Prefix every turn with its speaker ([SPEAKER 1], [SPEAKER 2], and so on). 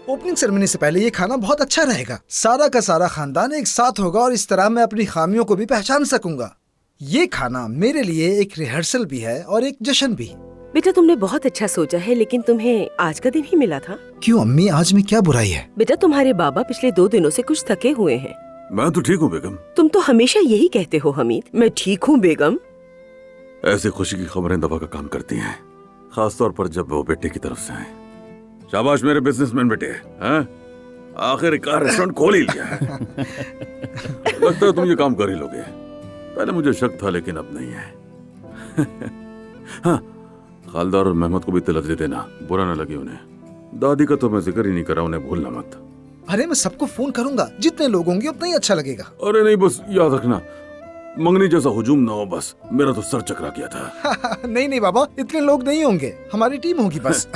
[SPEAKER 1] Opening ceremony से पहले ये खाना बहुत अच्छा रहेगा। सारा का सारा खानदान एक साथ होगा और इस तरह मैं अपनी खामियों को भी पहचान सकूंगा। ये खाना मेरे लिए एक रिहर्सल भी है और एक जश्न भी।
[SPEAKER 2] बेटा तुमने बहुत अच्छा सोचा है, लेकिन तुम्हें आज का दिन ही मिला था।
[SPEAKER 1] क्यों अम्मी, आज में क्या बुराई है?
[SPEAKER 2] बेटा तुम्हारे बाबा पिछले 2 दिनों से कुछ थके हुए हैं।
[SPEAKER 3] मैं तो ठीक हूँ बेगम।
[SPEAKER 2] तुम तो हमेशा यही कहते हो हमीद, मैं ठीक हूँ बेगम।
[SPEAKER 3] ऐसी खुशी की खबरें दवा का काम करती हैं, खासतौर पर जब वो बेटे की तरफ से आए। शाबाश मेरे बिजनेसमैन बेटे, हैं? आखिरकार रेस्टोरेंट खोल ही लिया है। लगता है तुम ये काम कर ही लोगे। पहले मुझे शक था लेकिन अब नहीं है। हाँ, खालदा और मेहमद को भी तिलक दे देना, बुरा न लगे उन्हें। दादी का तो मैं जिक्र ही नहीं कर रहा, उन्हें भूलना मत।
[SPEAKER 1] अरे मैं सबको फोन करूंगा, जितने लोग होंगे उतना ही अच्छा लगेगा।
[SPEAKER 3] अरे नहीं, बस याद रखना मंगनी जैसा हुजूम ना हो, बस मेरा तो सर चकरा गया था।
[SPEAKER 1] नहीं नहीं बाबा, इतने लोग नहीं होंगे, हमारी टीम होगी बस।